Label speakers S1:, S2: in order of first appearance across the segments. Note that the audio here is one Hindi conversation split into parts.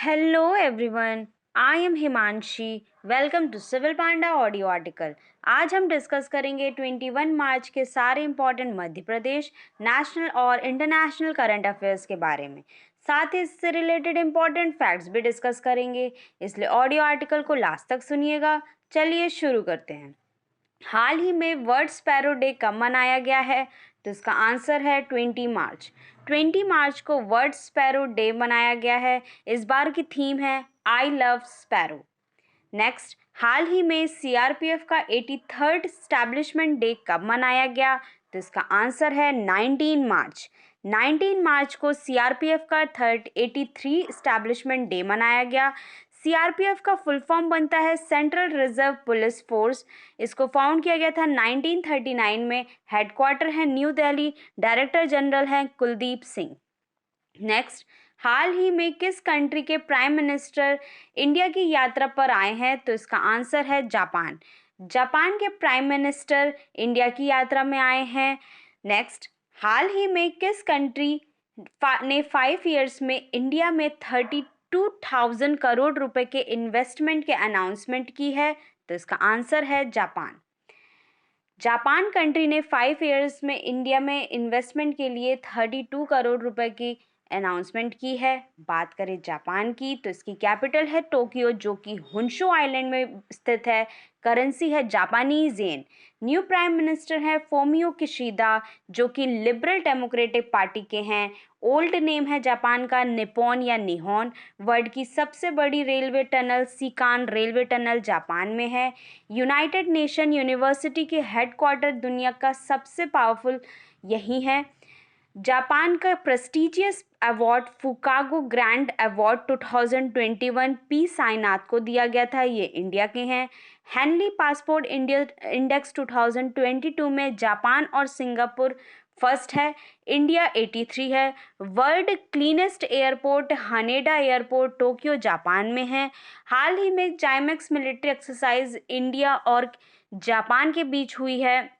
S1: Hello everyone, I am Himanshi. Welcome to Civil Panda audio article. आज हम डिस्कस करेंगे 21 मार्च के सारे इंपॉर्टेंट मध्य प्रदेश नेशनल और इंटरनेशनल करंट अफेयर्स के बारे में। साथ ही इससे रिलेटेड इंपॉर्टेंट फैक्ट्स भी डिस्कस करेंगे, इसलिए ऑडियो आर्टिकल को लास्ट तक सुनिएगा। चलिए शुरू करते हैं। हाल ही में वर्ल्ड स्पैरो डे कब मनाया गया है? तो इसका आंसर है 20 मार्च। 20 मार्च को वर्ल्ड स्पैरो डे मनाया गया है। इस बार की थीम है आई लव स्पैरो। नेक्स्ट, हाल ही में सीआरपीएफ का 83rd स्टैब्लिशमेंट डे कब मनाया गया? तो इसका आंसर है 19 मार्च। 19 मार्च को सीआरपीएफ का 83 स्टैब्लिशमेंट डे मनाया गया। सीआरपीएफ का फुल फॉर्म बनता है सेंट्रल रिजर्व पुलिस फोर्स। इसको फाउंड किया गया था 1939 में। हेडक्वार्टर है न्यू दिल्ली। डायरेक्टर जनरल हैं कुलदीप सिंह। नेक्स्ट, हाल ही में किस कंट्री के प्राइम मिनिस्टर इंडिया की यात्रा पर आए हैं? तो इसका आंसर है जापान। जापान के प्राइम मिनिस्टर इंडिया की यात्रा में आए हैं। नेक्स्ट, हाल ही में किस कंट्री ने 5 ईयर्स में इंडिया में 32,000 करोड़ रुपए के इन्वेस्टमेंट के अनाउंसमेंट की है? तो इसका आंसर है जापान। जापान कंट्री ने 5 ईयर्स में इंडिया में इन्वेस्टमेंट के लिए 32 करोड़ रुपए की अनाउंसमेंट की है। बात करें जापान की, तो इसकी कैपिटल है टोक्यो, जो कि होन्शु आइलैंड में स्थित है। करेंसी है Japanese yen. New prime minister है फोमियो किशिदा, जो कि लिबरल डेमोक्रेटिक पार्टी के हैं। ओल्ड नेम है जापान का निप्पॉन या निहोन। वर्ल्ड की सबसे बड़ी railway tunnel Seikan railway tunnel Japan में है। यूनाइटेड नेशन यूनिवर्सिटी के हेडक्वार्टर दुनिया का सबसे पावरफुल यही है। जापान का prestigious award Fukuoka grand award 2021 P Sainath को दिया गया था। ये इंडिया के हैं। हेनली पासपोर्ट इंडिया इंडेक्स 2022 में जापान और सिंगापुर फर्स्ट है, इंडिया 83 है। World cleanest airport Haneda airport Tokyo Japan में है। हाल ही में जाइमेक्स मिलिट्री एक्सरसाइज इंडिया और जापान के बीच हुई है।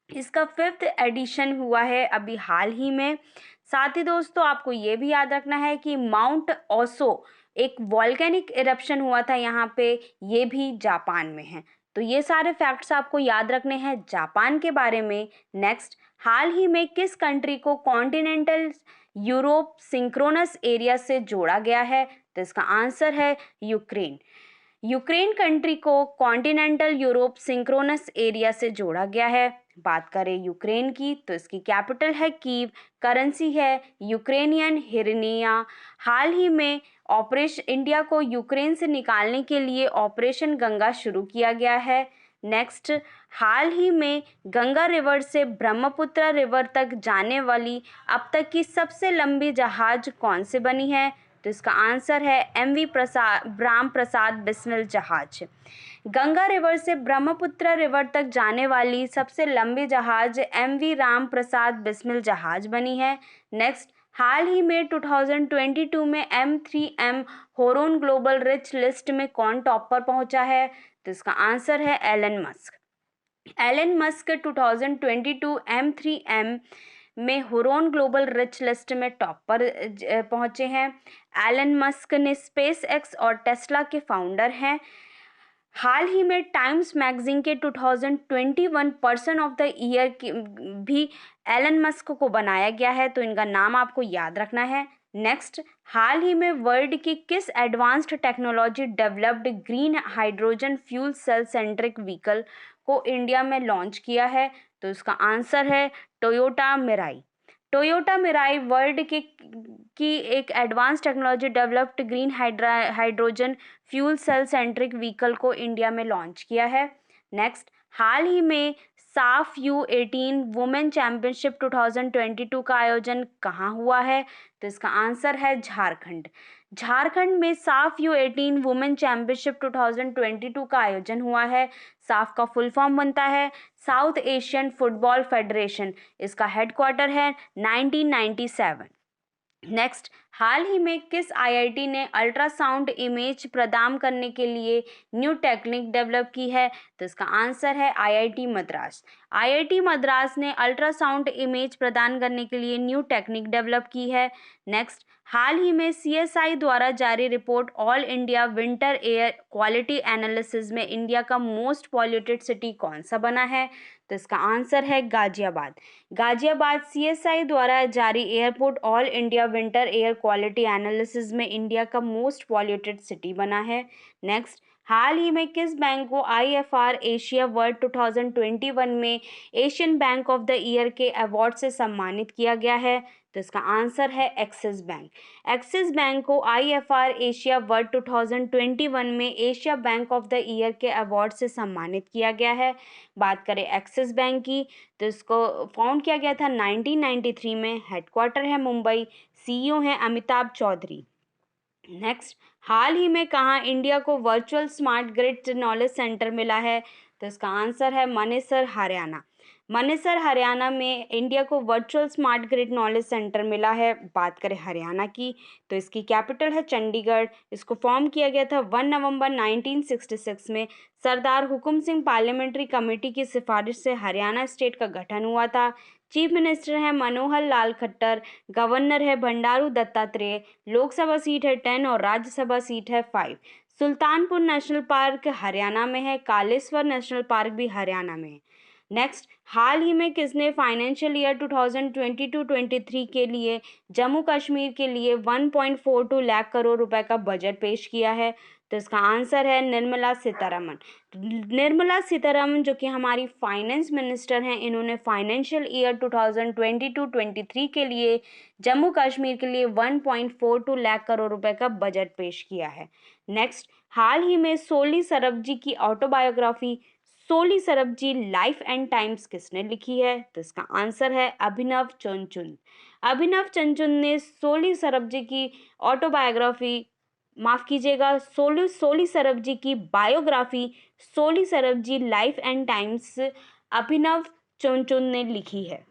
S1: इसका 5th एडिशन हुआ है अभी हाल ही में। साथ ही दोस्तों, आपको ये भी याद रखना है कि माउंट ओसो एक वॉल्केनिक इरप्शन हुआ था यहाँ पे, ये भी जापान में है। तो ये सारे फैक्ट्स आपको याद रखने हैं जापान के बारे में। नेक्स्ट, हाल ही में किस कंट्री को कॉन्टिनेंटल यूरोप सिंक्रोनस एरिया से जोड़ा गया है? तो इसका आंसर है यूक्रेन। यूक्रेन कंट्री को कॉन्टिनेंटल यूरोप सिंक्रोनस एरिया से जोड़ा गया है। बात करें यूक्रेन की, तो इसकी कैपिटल है कीव। करेंसी है यूक्रेनियन हिरनिया। हाल ही में ऑपरेशन इंडिया को यूक्रेन से निकालने के लिए ऑपरेशन गंगा शुरू किया गया है। नेक्स्ट, हाल ही में गंगा रिवर से ब्रह्मपुत्र रिवर तक जाने वाली अब तक की सबसे लंबी जहाज कौन से बनी है? तो इसका आंसर है एमवी राम प्रसाद बिस्मिल जहाज। गंगा रिवर से ब्रह्मपुत्र रिवर तक जाने वाली सबसे लंबी जहाज एमवी राम प्रसाद बिस्मिल जहाज बनी है। नेक्स्ट, हाल ही में 2022 में M3M होरोन ग्लोबल रिच लिस्ट में कौन टॉप पर पहुंचा है? तो इसका आंसर है Elon Musk. Elon Musk 2022 M3M में हुरोन ग्लोबल रिच लिस्ट में टॉप पर पहुंचे हैं। एलन मस्क ने स्पेस एक्स और टेस्ला के फाउंडर हैं। हाल ही में टाइम्स मैगजीन के 2021 पर्सन ऑफ द ईयर भी एलन मस्क को बनाया गया है, तो इनका नाम आपको याद रखना है। नेक्स्ट, हाल ही में वर्ल्ड की किस advanced technology developed green hydrogen fuel cell centric vehicle को इंडिया में लॉन्च किया है? तो इसका आंसर है Toyota Mirai. Toyota Mirai world की एक advance technology developed green hydrogen fuel cell centric vehicle को इंडिया में लॉन्च किया है। नेक्स्ट, हाल ही में साफ U18 वुमेन चैंपियनशिप 2022 का आयोजन कहाँ हुआ है? तो इसका आंसर है झारखंड। झारखंड में साफ U18 वुमेन चैंपियनशिप 2022 का आयोजन हुआ है। साफ का फुल फॉर्म बनता है साउथ एशियन फुटबॉल फेडरेशन। इसका हेडक्वार्टर है 1997। नेक्स्ट, हाल ही में किस आईआईटी ने अल्ट्रासाउंड इमेज प्रदान करने के लिए न्यू टेक्निक डेवलप की है? तो इसका आंसर है आईआईटी मद्रास। आईआईटी मद्रास ने अल्ट्रासाउंड इमेज प्रदान करने के लिए न्यू टेक्निक डेवलप की है। नेक्स्ट, हाल ही में सीएसआई द्वारा जारी report all India winter air quality analysis में इंडिया का मोस्ट पॉल्यूटेड सिटी कौन सा बना है? तो इसका आंसर है गाजियाबाद। गाजियाबाद सीएसआई द्वारा जारी airport all India winter air quality analysis में इंडिया का मोस्ट पॉल्यूटेड सिटी बना है। नेक्स्ट, हाल ही में किस बैंक को आईएफआर एशिया वर्ल्ड 2021 में Asian bank of the year के अवार्ड से सम्मानित किया गया है? तो इसका आंसर है एक्सिस बैंक। एक्सिस बैंक को आईएफआर एशिया वर्ल्ड 2021 में Asia bank of the year के अवार्ड से सम्मानित किया गया है। बात करें एक्सिस बैंक की, तो इसको फाउंड किया गया था 1993 में। हेडक्वार्टर है मुंबई, सीईओ हैं अमिताभ चौधरी। नेक्स्ट, हाल ही में कहाँ इंडिया को virtual smart grid knowledge centre मिला है? तो इसका आंसर है मनेसर, हरियाणा। मनेसर हरियाणा में इंडिया को virtual smart grid knowledge centre मिला है। बात करें हरियाणा की, तो इसकी कैपिटल है चंडीगढ़। इसको फॉर्म किया गया था 1 नवंबर 1966 में। सरदार हुकुम सिंह पार्लियामेंट्री कमेटी की सिफारिश से हरियाणा स्टेट का गठन हुआ था। चीफ मिनिस्टर है मनोहर लाल खट्टर। गवर्नर है बंडारू दत्तात्रेय। लोकसभा सीट है 10 और राज्यसभा सीट है 5। सुल्तानपुर नेशनल पार्क हरियाणा में है। कालेश्वर नेशनल पार्क भी हरियाणा में है। नेक्स्ट, हाल ही में किसने फाइनेंशियल ईयर 2022-23 के लिए जम्मू कश्मीर के लिए 1.42 लाख करोड़ रुपए का बजट पेश किया है? तो इसका आंसर है निर्मला सीतारमण। निर्मला सीतारमण जो कि हमारी फाइनेंस मिनिस्टर हैं, इन्होंने फाइनेंशियल ईयर 2022-23 के लिए जम्मू कश्मीर के लिए 1.42 लाख करोड़ रुपए का बजट पेश किया है। नेक्स्ट, हाल ही में सोली सरबजी की autobiography Soli Sorabjee life and times किसने लिखी है? तो इसका आंसर है अभिनव चंचुन। अभिनव चंचुन ने सोली सरबजी की ऑटोबायोग्राफी, माफ कीजिएगा, सोली सरबजी की biography Soli Sorabjee life and times Abhinav Chandrachud ने लिखी है।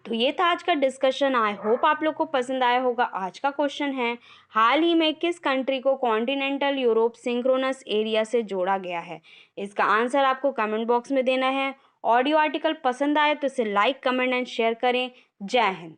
S1: तो ये था आज का डिस्कशन। आई होप आप लोग को पसंद आया होगा। आज का क्वेश्चन है, हाल ही में किस कंट्री को कॉन्टिनेंटल यूरोप सिंक्रोनस एरिया से जोड़ा गया है? इसका आंसर आपको कमेंट बॉक्स में देना है। ऑडियो आर्टिकल पसंद आए तो इसे लाइक, कमेंट एंड शेयर करें। जय हिंद।